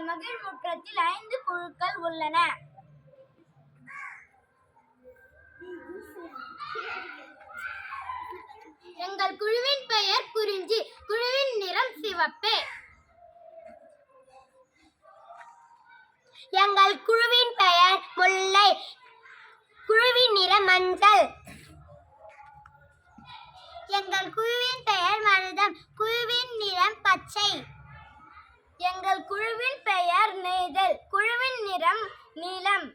மகிழ்முற்றத்தில் 5 குழுக்கள் உள்ளன. எங்கள் குழுவின் பெயர் குறிஞ்சி. குழுவின் நிறம் சிவப்பு. எங்கள் குழுவின் பெயர் முல்லை. குழுவின் நிறம் மஞ்சள். எங்கள் குழுவின் பெயர் மருதம். குழுவின் நிறம் பச்சை. எங்கள் குழுவின் பெயர் நெய்தல். குழுவின் நிறம் நீலம்.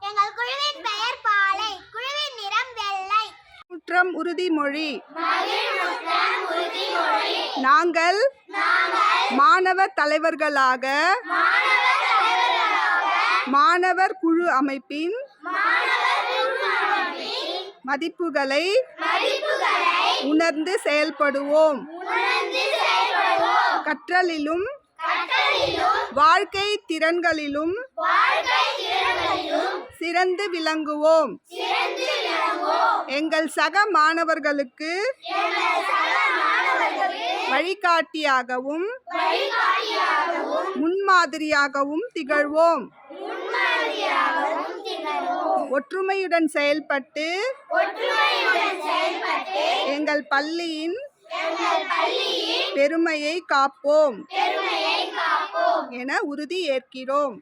எங்கள் குழுவின் பெயர் பாலை. குழுவின் நிறம் வெள்ளை. முற்றம் உறுதிமொழி. நாங்கள் மாணவர் தலைவர்களாக மாணவர் குழு அமைப்பின் மதிப்புகளை உணர்ந்து செயல்படுவோம். கற்றலிலும் வாழ்க்கை திறன்களிலும் சிறந்து விளங்குவோம். எங்கள் சக மாணவர்களுக்கு வழிகாட்டியாகவும் முன்மாதிரியாகவும் திகழ்வோம். ஒற்றுமையுடன் செயல்பட்டு எங்கள் பள்ளியின் பெருமையை காப்போம் என உறுதி ஏற்கிறோம்.